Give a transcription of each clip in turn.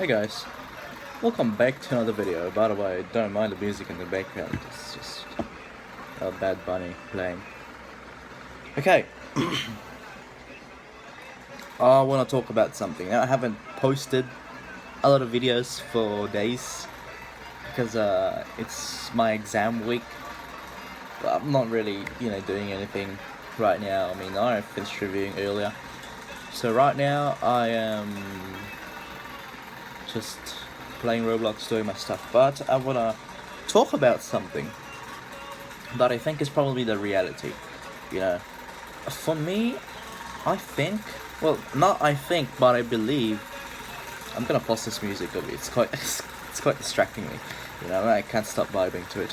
Hey guys, welcome back to another video. By the way, don't mind the music in the background, it's just a Bad Bunny playing. Okay, I want to talk about something. Now, I haven't posted a lot of videos for days because it's my exam week. Well, I'm not really, doing anything right now. I mean, I finished reviewing earlier. So right now, I am just playing Roblox, doing my stuff. But I want to talk about something that I think is probably the reality. You know, for me, I think, well, not I think, but I believe. I'm gonna pause this music a bit. It's quite, it's quite distracting me. I can't stop vibing to it.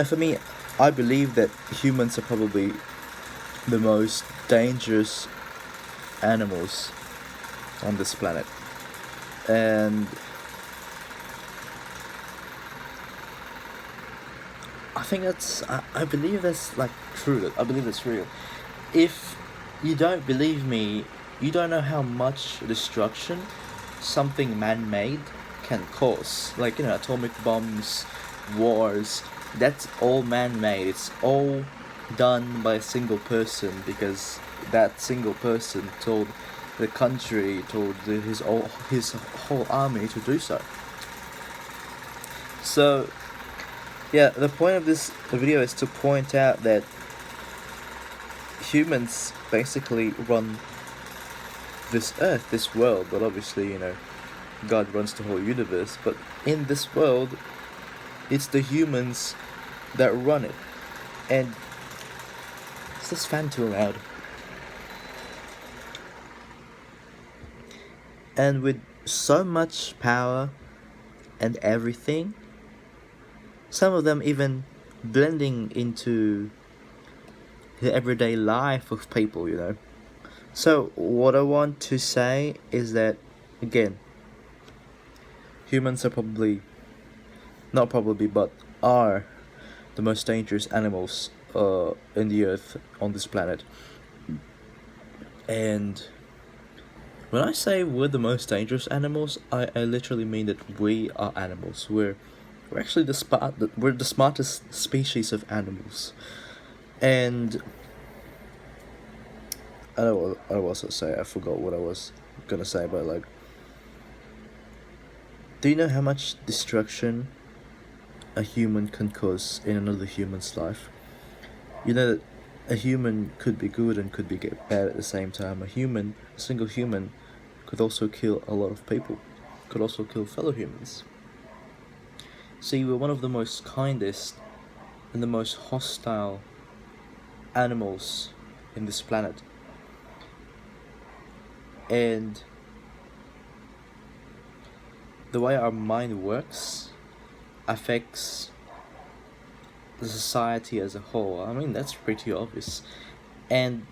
For me, I believe that humans are probably the most dangerous animals on this planet, and I think I believe that's like true. I believe that's real. If you don't believe me, you don't know how much destruction something man-made can cause. Like, atomic bombs, wars, that's all man-made. It's all done by a single person because that single person told the country, told his whole army to do so. So, yeah, the point of this video is to point out that humans basically run this earth, this world, but obviously, God runs the whole universe, but in this world, it's the humans that run it. And is this fan too loud? And with so much power and everything, some of them even blending into the everyday life of people. So what I want to say is that, again, humans are not probably, but are the most dangerous animals in the earth, on this planet. And when I say we're the most dangerous animals, I literally mean that we are animals. We're actually we're the smartest species of animals. And I don't know what I was to say. I forgot what I was gonna say, but like, do you know how much destruction a human can cause in another human's life? You know that a human could be good and could be bad at the same time. A single human, could also kill a lot of people, could also kill fellow humans. See, we're one of the most kindest and the most hostile animals in this planet. And the way our mind works affects the society as a whole. I mean, that's pretty obvious. And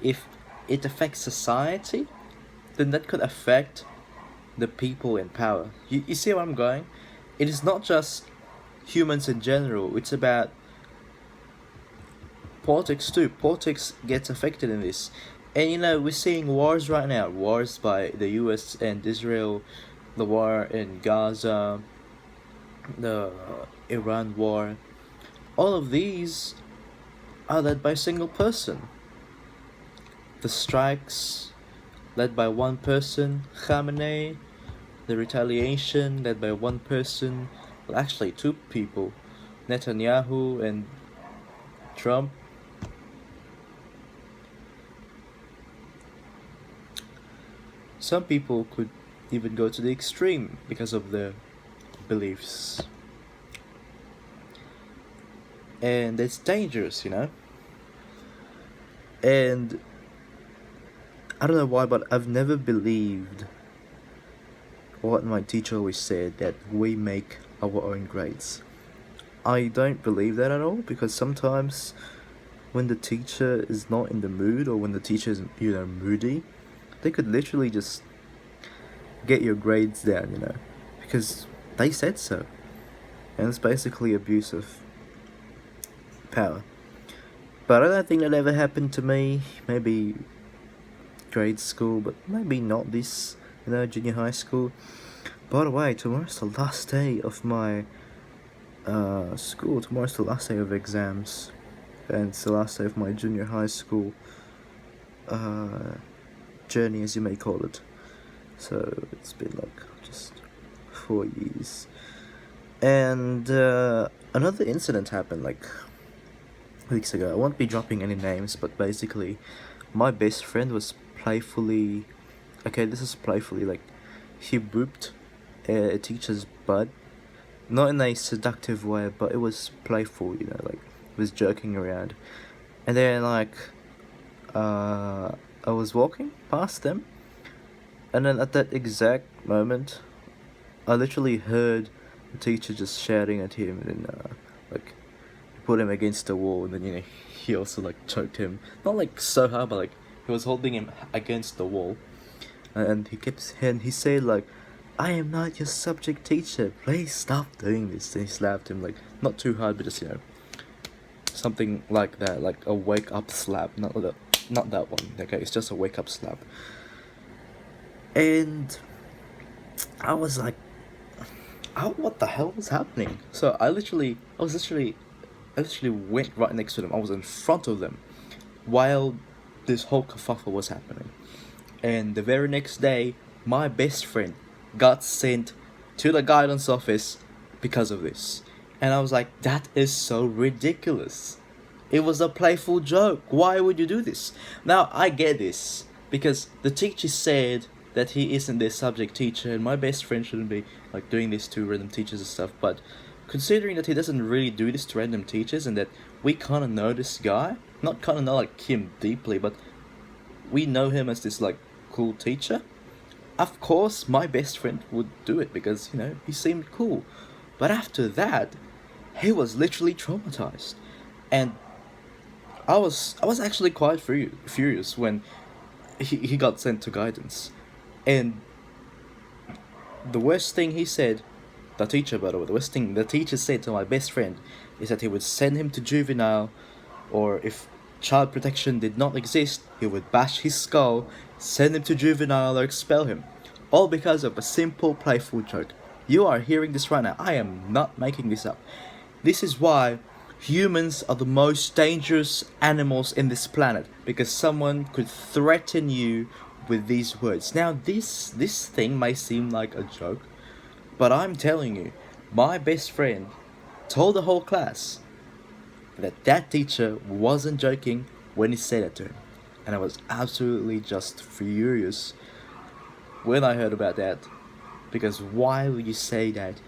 if it affects society, then that could affect the people in power. You see where I'm going? It is not just humans in general, it's about politics too. Politics gets affected in this. And we're seeing wars right now. Wars by the US and Israel, the war in Gaza, the Iran war. All of these are led by a single person. The strikes led by one person, Khamenei. The retaliation led by one person, well, actually two people, Netanyahu and Trump. Some people could even go to the extreme because of their beliefs. And it's dangerous, And I don't know why, but I've never believed what my teacher always said, that we make our own grades. I don't believe that at all, because sometimes when the teacher is not in the mood, or when the teacher is, moody, they could literally just get your grades down, because they said so. And it's basically abuse of power. But I don't think that ever happened to me. Maybe grade school, but maybe not this junior high school. By the way, tomorrow's the last day of my school. Tomorrow's the last day of exams, and it's the last day of my junior high school journey, as you may call it. So it's been like just 4 years. And another incident happened like weeks ago. I won't be dropping any names, but basically, my best friend was playfully. Okay, this is playfully like he booped a teacher's butt, not in a seductive way, but it was playful. Like he was joking around, and then like I was walking past them, and then at that exact moment, I literally heard the teacher just shouting at him, and like put him against the wall, and then he also like choked him, not like so hard, but like he was holding him against the wall, and he said like, "I am not your subject teacher. Please stop doing this." And he slapped him, like not too hard, but just something like that, like a wake up slap, not that one. Okay, it's just a wake up slap. And I was like, oh, what the hell was happening? So I literally went right next to them. I was in front of them while this whole kerfuffle was happening. And the very next day, my best friend got sent to the guidance office because of this. And I was like, that is so ridiculous. It was a playful joke. Why would you do this? Now, I get this, because the teacher said that he isn't their subject teacher, and my best friend shouldn't be like doing this to random teachers and stuff. But considering that he doesn't really do this to random teachers, and that we kind of know this guy, not kind of know like him deeply, but we know him as this like cool teacher, of course my best friend would do it because he seemed cool. But after that, he was literally traumatized, and I was actually quite furious when he got sent to guidance. And the worst thing he said, the teacher, by the way, the worst thing the teacher said to my best friend is that he would send him to juvenile, or if child protection did not exist, he would bash his skull, send him to juvenile, or expel him. All because of a simple, playful joke. You are hearing this right now. I am not making this up. This is why humans are the most dangerous animals in this planet, because someone could threaten you with these words. Now, this thing may seem like a joke, but I'm telling you, my best friend told the whole class that teacher wasn't joking when he said it to him. And I was absolutely just furious when I heard about that, because why would you say that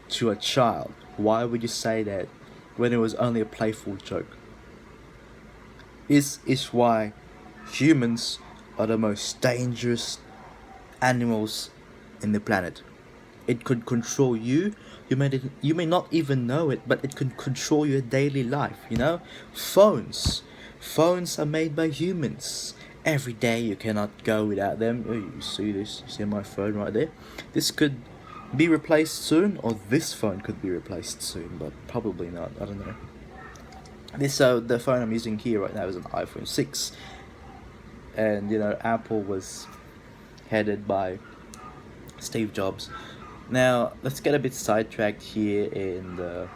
to a child? Why would you say that when it was only a playful joke? This is why humans are the most dangerous animals in the planet. It could control you. You may not even know it, but it can control your daily life. Phones are made by humans. Every day you cannot go without them. Oh, you see this? You see my phone right there? This could be replaced soon, or this phone could be replaced soon, but probably not. I don't know. The phone I'm using here right now is an iPhone 6, and Apple was headed by Steve Jobs. Now let's get a bit sidetracked here, and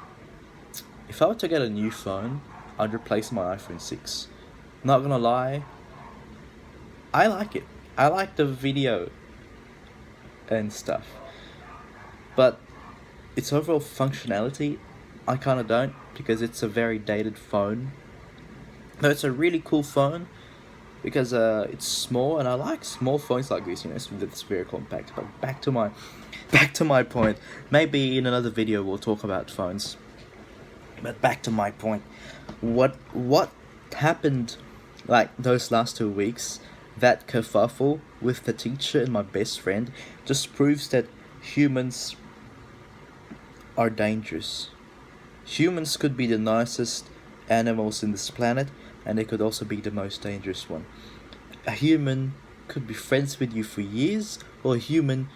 if I were to get a new phone, I'd replace my iPhone 6. Not gonna lie, I like it. I like the video and stuff, but its overall functionality, I kind of don't, because it's a very dated phone. No, it's a really cool phone because it's small, and I like small phones like this. It's very compact. But back to my point. Maybe in another video we'll talk about phones. But back to my point. What happened like those last 2 weeks? That kerfuffle with the teacher and my best friend just proves that humans are dangerous. Humans could be the nicest animals in this planet, and they could also be the most dangerous one. A human could be friends with you for years, or a human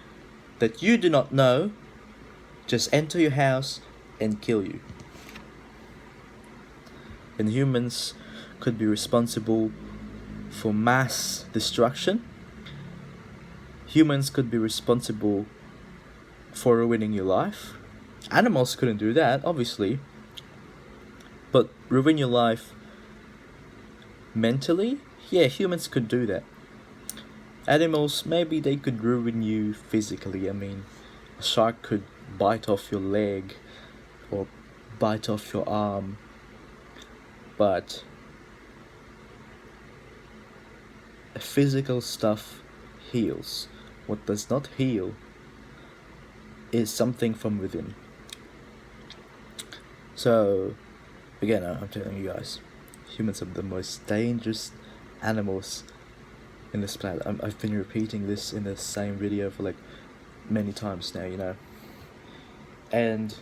that you do not know just enter your house and kill you. And humans could be responsible for mass destruction. humans could be responsible for ruining your life. Animals couldn't do that, obviously, but ruin your life mentally? Yeah, humans could do that. Animals, maybe they could ruin you physically. I mean, a shark could bite off your leg or bite off your arm, but physical stuff heals. What does not heal is something from within. So, again, I'm telling you guys, humans are the most dangerous animals in this planet. I've been repeating this in the same video for like many times now, you know. And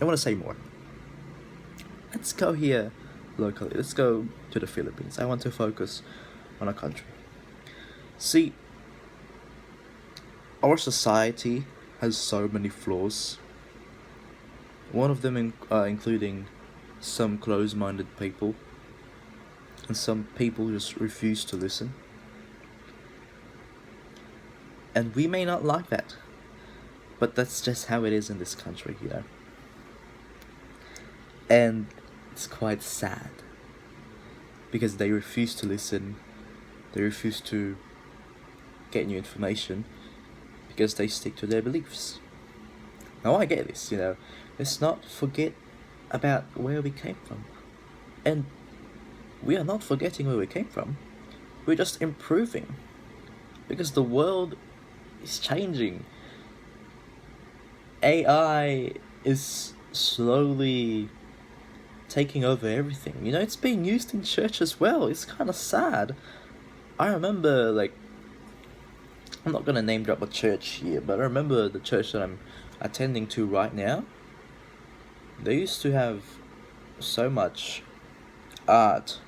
I want to say more. Let's go here locally. Let's go to the Philippines. I want to focus on a country. See, our society has so many flaws. One of them including some close-minded people, and some people just refuse to listen. And we may not like that, but that's just how it is in this country, you know. And it's quite sad, because they refuse to listen, they refuse to get new information, because they stick to their beliefs. Now I get this, you know, let's not forget about where we came from. And we are not forgetting where we came from, we're just improving, because the world is changing. AI is slowly taking over everything. You know, it's being used in church as well. It's kind of sad. I remember, like, I'm not gonna name drop a church here, but I remember the church that I'm attending to right now. They used to have so much art,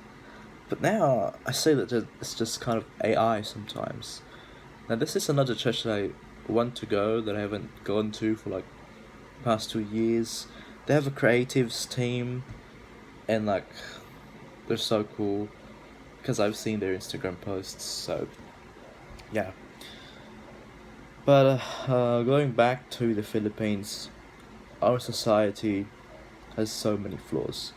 but now I say that it's just kind of AI sometimes. Now this is another church that I want to go, that I haven't gone to for like past 2 years. They have a creatives team, and like they're so cool because I've seen their Instagram posts. So yeah. But going back to the Philippines, our society has so many flaws.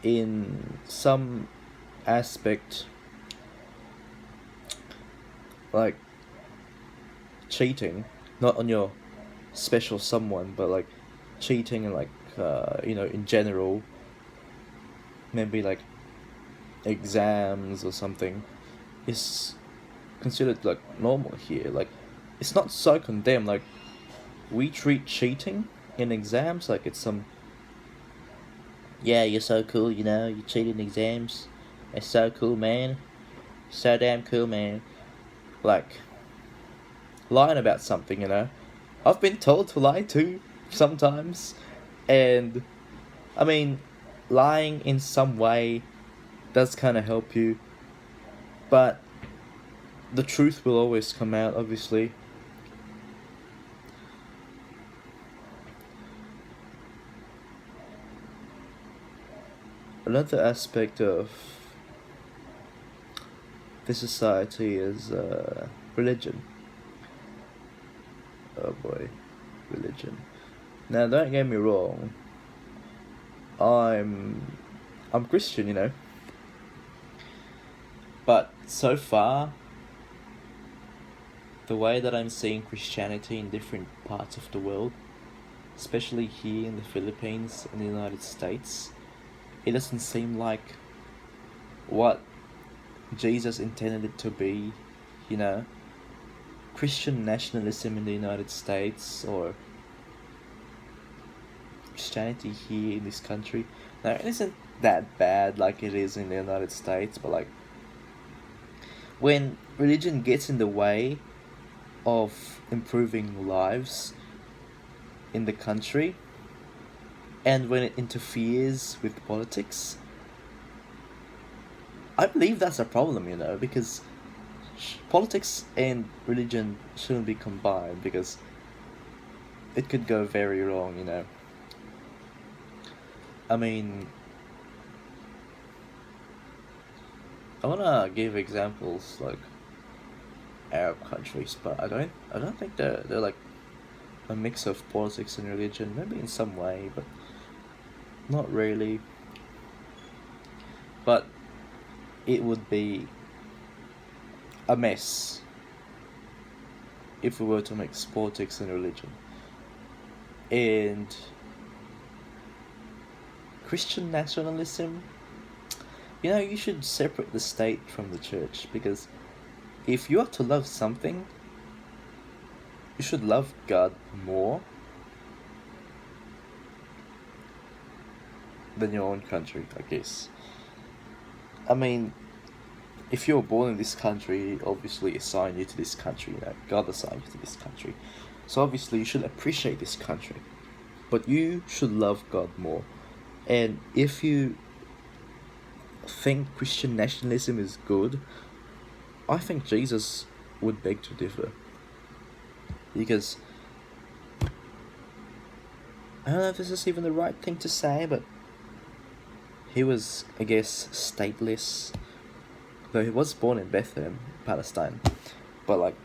In some aspect, like cheating, not on your special someone, but like cheating and like you know, in general, maybe like exams or something, is considered like normal here. Like it's not so condemned. Like we treat cheating in exams like it's some, yeah, you're so cool, you know, you cheat in exams, it's so cool, man, so damn cool, man. Like lying about something, you know, I've been told to lie too sometimes, and I mean, lying in some way does kind of help you, but the truth will always come out, obviously. Another aspect of this society is religion. Oh boy, religion. Now, don't get me wrong. I'm Christian, you know. But so far, the way that I'm seeing Christianity in different parts of the world, especially here in the Philippines and the United States, it doesn't seem like what Jesus intended it to be, you know. Christian nationalism in the United States, or Christianity here in this country. Now, it isn't that bad like it is in the United States, but like when religion gets in the way of improving lives in the country, and when it interferes with politics, I believe that's a problem, you know, because politics and religion shouldn't be combined, because it could go very wrong, you know. I mean, I wanna give examples like Arab countries, but I don't think they're like a mix of politics and religion. Maybe in some way, but not really. But it would be a mess if we were to mix politics and religion. And Christian nationalism, you know, you should separate the state from the church, because if you are to love something, you should love God more than your own country, I guess. I mean, if you were born in this country, obviously assigned you to this country, you know, God assigned you to this country. So obviously you should appreciate this country. But you should love God more. And if you think Christian nationalism is good, I think Jesus would beg to differ. Because I don't know if this is even the right thing to say, but he was, I guess, stateless. Though he was born in Bethlehem, Palestine. But like,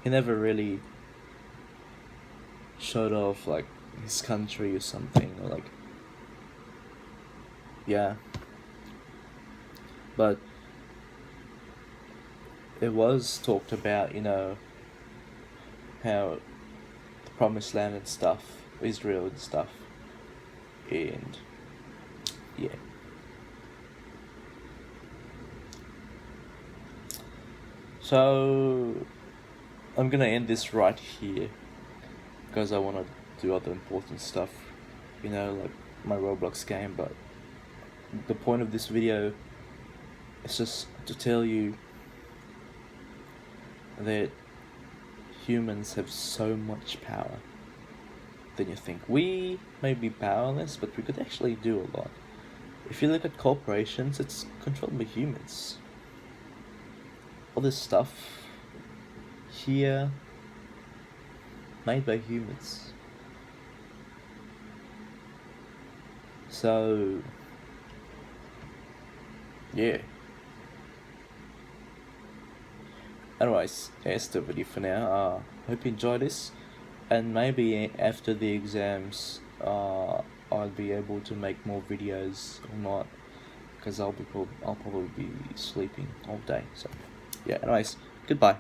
he never really showed off like his country or something, or like, yeah. But it was talked about, you know, how the promised land and stuff, Israel and stuff, and yeah. So I'm gonna end this right here because I wanna do other important stuff, you know, like my Roblox game. But the point of this video is just to tell you that humans have so much power than you think. We may be powerless, but we could actually do a lot. If you look at corporations, it's controlled by humans. All this stuff here made by humans. So yeah. Anyways, that's the video for now. Hope you enjoyed this, and maybe after the exams, I'll be able to make more videos or not, because I'll probably be sleeping all day. So yeah. Anyways, goodbye.